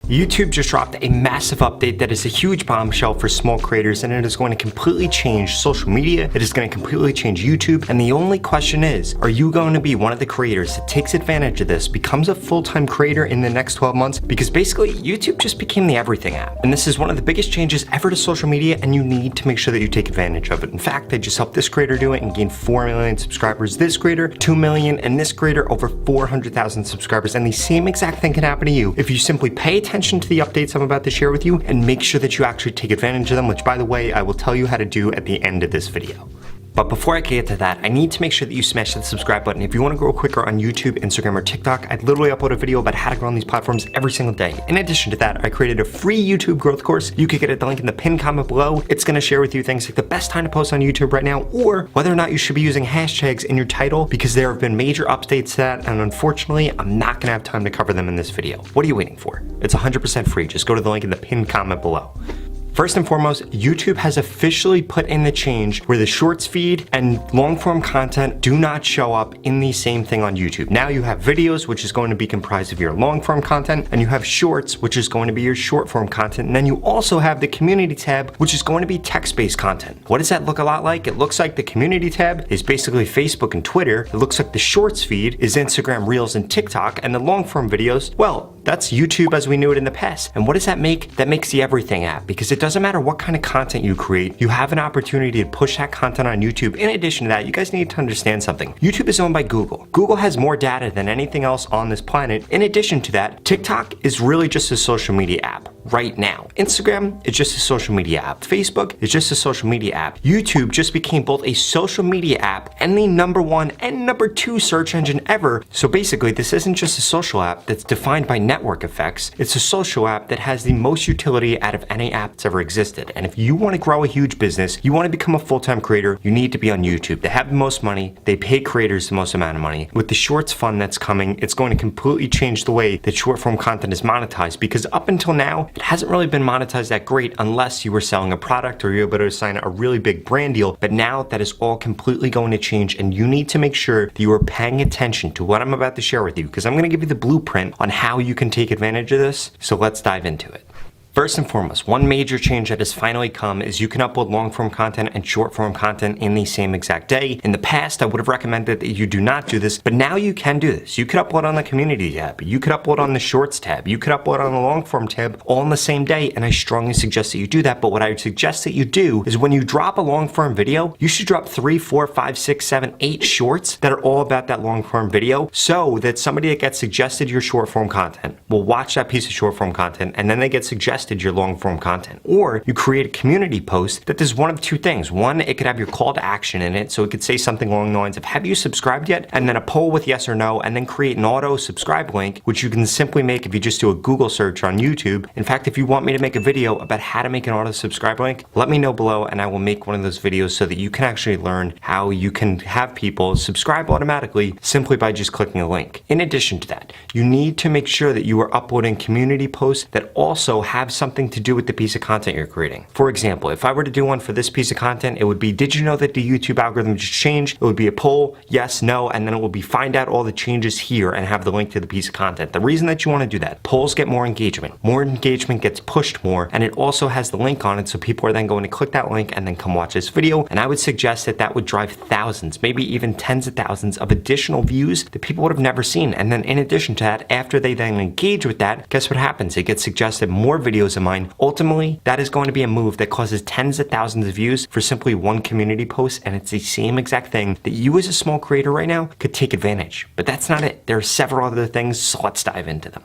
YouTube just dropped a massive update that is a huge bombshell for small creators, and it is going to completely change social media. It is going to completely change YouTube. And the only question is, are you going to be one of the creators that takes advantage of this, becomes a full-time creator in the next 12 months? Because basically, YouTube just became the everything app. And this is one of the biggest changes ever to social media, and you need to make sure that you take advantage of it. In fact, they just helped this creator do it and gain 4 million subscribers. This creator, 2 million, and this creator, over 400,000 subscribers. And the same exact thing can happen to you if you simply pay attention to the updates I'm about to share with you and make sure that you actually take advantage of them, which, by the way, I will tell you how to do at the end of this video. But before I get to that, I need to make sure that you smash that subscribe button. If you want to grow quicker on YouTube, Instagram, or TikTok, I literally upload a video about how to grow on these platforms every single day. In addition to that, I created a free YouTube growth course. You can get it, the link in the pinned comment below. It's going to share with you things like the best time to post on YouTube right now, or whether or not you should be using hashtags in your title, because there have been major updates to that, and unfortunately, I'm not going to have time to cover them in this video. What are you waiting for? It's 100% free. Just go to the link in the pinned comment below. First and foremost, YouTube has officially put in the change where the shorts feed and long form content do not show up in the same thing on YouTube. Now you have videos, which is going to be comprised of your long form content, and you have shorts, which is going to be your short form content. And then you also have the community tab, which is going to be text-based content. What does that look a lot like? It looks like the community tab is basically Facebook and Twitter. It looks like the shorts feed is Instagram, Reels, and TikTok, and the long form videos, well, that's YouTube as we knew it in the past. And what does that make? That makes the everything app, because it doesn't matter what kind of content you create, you have an opportunity to push that content on YouTube. In addition to that, you guys need to understand something. YouTube is owned by Google. Google has more data than anything else on this planet. In addition to that, TikTok is really just a social media app right now. Instagram is just a social media app. Facebook is just a social media app. YouTube just became both a social media app and the #1 and #2 search engine ever. So basically, this isn't just a social app that's defined by network effects. It's a social app that has the most utility out of any app that's ever existed. And if you want to grow a huge business, you want to become a full-time creator, you need to be on YouTube. They have the most money. They pay creators the most amount of money. With the shorts fund that's coming, it's going to completely change the way that short form content is monetized, because up until now, it hasn't really been monetized that great unless you were selling a product or you're able to sign a really big brand deal. But now that is all completely going to change, and you need to make sure that you are paying attention to what I'm about to share with you, because I'm going to give you the blueprint on how you can take advantage of this. So let's dive into it. First and foremost, one major change that has finally come is you can upload long form content and short form content in the same exact day. In the past, I would have recommended that you do not do this, but now you can do this. You could upload on the community tab, you could upload on the shorts tab, you could upload on the long form tab all on the same day, and I strongly suggest that you do that. But what I would suggest that you do is when you drop a long form video, you should drop 3, 4, 5, 6, 7, 8 shorts that are all about that long form video, so that somebody that gets suggested your short form content will watch that piece of short form content, and then they get suggested your long form content. Or you create a community post that does one of two things. One, it could have your call to action in it, so it could say something along the lines of, have you subscribed yet? And then a poll with yes or no, and then create an auto subscribe link, which you can simply make if you just do a Google search on YouTube. In fact, if you want me to make a video about how to make an auto subscribe link, let me know below and I will make one of those videos so that you can actually learn how you can have people subscribe automatically simply by just clicking a link. In addition to that, you need to make sure that you are uploading community posts that also have something to do with the piece of content you're creating. For example, if I were to do one for this piece of content, it would be, did you know that the YouTube algorithm just changed? It would be a poll, yes, no, and then it will be find out all the changes here and have the link to the piece of content. The reason that you want to do that, polls get more engagement gets pushed more, and it also has the link on it, so people are then going to click that link and then come watch this video. And I would suggest that that would drive thousands, maybe even tens of thousands of additional views that people would have never seen. And then in addition to that, after they then engage with that, guess what happens? It gets suggested more videos of mine. Ultimately, that is going to be a move that causes tens of thousands of views for simply one community post, and it's the same exact thing that you as a small creator right now could take advantage. But that's not it. There are several other things, so let's dive into them.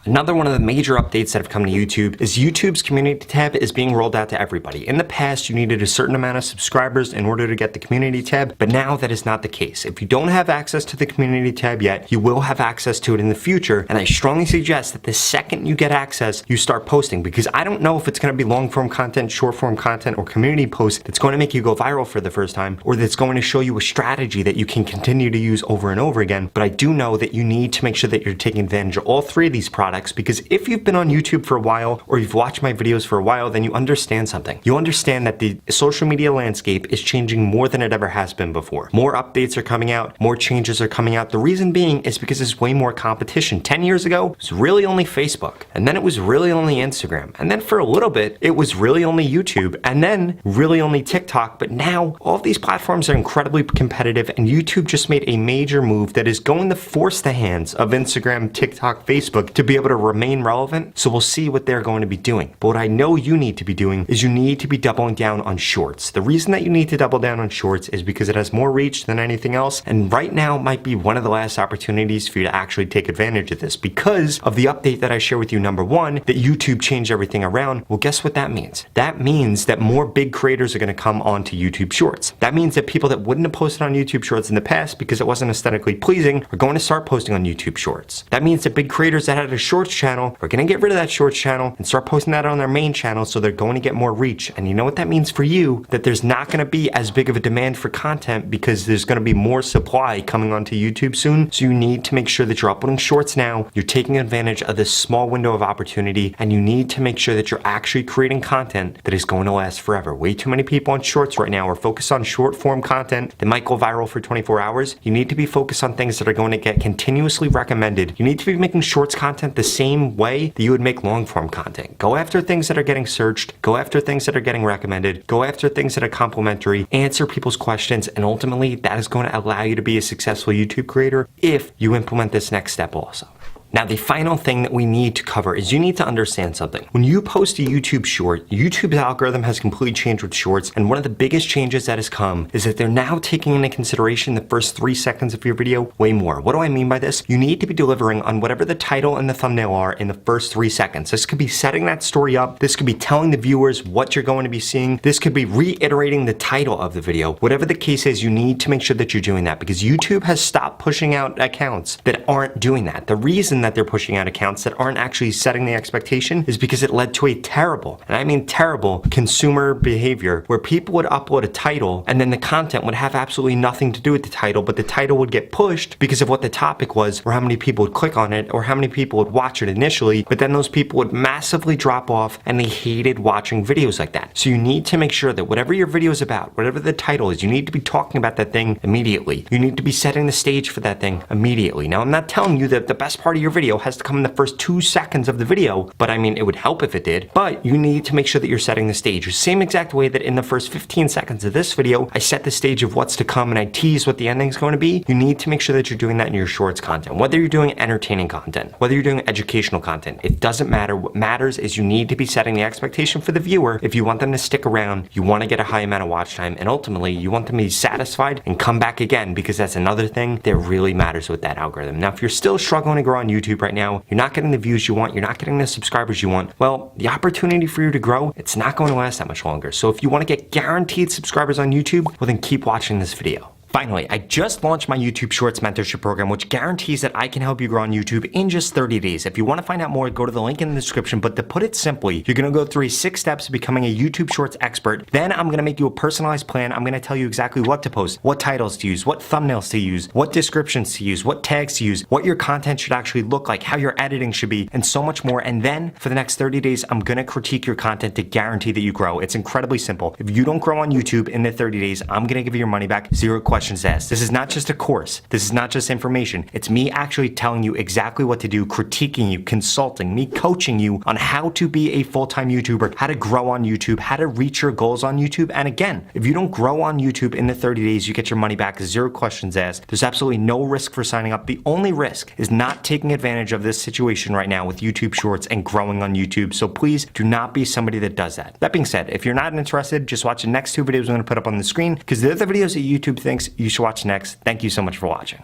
Another one of the major updates that have come to YouTube is YouTube's community tab is being rolled out to everybody. In the past, you needed a certain amount of subscribers in order to get the community tab, but now that is not the case. If you don't have access to the community tab yet, you will have access to it in the future, and I strongly suggest that the second you get access, you start posting, because I don't know if it's going to be long form content, short form content, or community posts that's going to make you go viral for the first time, or that's going to show you a strategy that you can continue to use over and over again. But I do know that you need to make sure that you're taking advantage of all three of these products products, because if you've been on YouTube for a while or you've watched my videos for a while, then you understand something. You understand that the social media landscape is changing more than it ever has been before. More updates are coming out, more changes are coming out. The reason being is because there's way more competition. 10 years ago, it was really only Facebook, and then it was really only Instagram, and then for a little bit, it was really only YouTube, and then really only TikTok. But now all of these platforms are incredibly competitive, and YouTube just made a major move that is going to force the hands of Instagram, TikTok, Facebook to be able to remain relevant. So we'll see what they're going to be doing. But what I know you need to be doing is you need to be doubling down on shorts. The reason that you need to double down on shorts is because it has more reach than anything else, and right now might be one of the last opportunities for you to actually take advantage of this because of the update that I share with you. Number one, that YouTube changed everything around. Well, guess what that means? That means that more big creators are going to come onto YouTube Shorts. That means that people that wouldn't have posted on YouTube Shorts in the past because it wasn't aesthetically pleasing are going to start posting on YouTube Shorts. That means that big creators that had a Shorts channel are going to get rid of that Shorts channel and start posting that on their main channel, so they're going to get more reach. And you know what that means for you? That there's not going to be as big of a demand for content because there's going to be more supply coming onto YouTube soon. So you need to make sure that you're uploading shorts now, you're taking advantage of this small window of opportunity, and you need to make sure that you're actually creating content that is going to last forever. Way too many people on shorts right now are focused on short form content that might go viral for 24 hours. You need to be focused on things that are going to get continuously recommended. You need to be making shorts content the same way that you would make long form content. Go after things that are getting searched, go after things that are getting recommended, go after things that are complimentary, answer people's questions, and ultimately that is going to allow you to be a successful YouTube creator if you implement this next step also. Now, the final thing that we need to cover is you need to understand something. When you post a YouTube short, YouTube's algorithm has completely changed with shorts, and one of the biggest changes that has come is that they're now taking into consideration the first 3 seconds of your video way more. What do I mean by this? You need to be delivering on whatever the title and the thumbnail are in the first 3 seconds. This could be setting that story up. This could be telling the viewers what you're going to be seeing. This could be reiterating the title of the video. Whatever the case is, you need to make sure that you're doing that because YouTube has stopped pushing out accounts that aren't doing that. The reason that they're pushing out accounts that aren't actually setting the expectation is because it led to a terrible, and I mean terrible, consumer behavior where people would upload a title and then the content would have absolutely nothing to do with the title, but the title would get pushed because of what the topic was or how many people would click on it or how many people would watch it initially, but then those people would massively drop off and they hated watching videos like that. So you need to make sure that whatever your video is about, whatever the title is, you need to be talking about that thing immediately. You need to be setting the stage for that thing immediately. Now, I'm not telling you that the best part of your video has to come in the first 2 seconds of the video, but I mean, it would help if it did, but you need to make sure that you're setting the stage the same exact way that in the first 15 seconds of this video, I set the stage of what's to come and I tease what the ending is going to be. You need to make sure that you're doing that in your shorts content, whether you're doing entertaining content, whether you're doing educational content, it doesn't matter. What matters is you need to be setting the expectation for the viewer. If you want them to stick around, you want to get a high amount of watch time, and ultimately you want them to be satisfied and come back again, because that's another thing that really matters with that algorithm. Now, if you're still struggling to grow on YouTube right now, you're not getting the views you want, you're not getting the subscribers you want, well, the opportunity for you to grow, it's not going to last that much longer. So if you want to get guaranteed subscribers on YouTube, well then keep watching this video. Finally, I just launched my YouTube Shorts mentorship program, which guarantees that I can help you grow on YouTube in just 30 days. If you want to find out more, go to the link in the description. But to put it simply, you're going to go through 6 steps to becoming a YouTube Shorts expert. Then I'm going to make you a personalized plan. I'm going to tell you exactly what to post, what titles to use, what thumbnails to use, what descriptions to use, what tags to use, what your content should actually look like, how your editing should be, and so much more. And then for the next 30 days, I'm going to critique your content to guarantee that you grow. It's incredibly simple. If you don't grow on YouTube in the 30 days, I'm going to give you your money back, 0 questions asked. This is not just a course. This is not just information. It's me actually telling you exactly what to do, critiquing you, consulting, me coaching you on how to be a full-time YouTuber, how to grow on YouTube, how to reach your goals on YouTube. And again, if you don't grow on YouTube in the 30 days, you get your money back, 0 questions asked. There's absolutely no risk for signing up. The only risk is not taking advantage of this situation right now with YouTube Shorts and growing on YouTube. So please do not be somebody that does that. That being said, if you're not interested, just watch the next 2 videos I'm going to put up on the screen, because they're the videos that YouTube thinks you should watch next. Thank you so much for watching.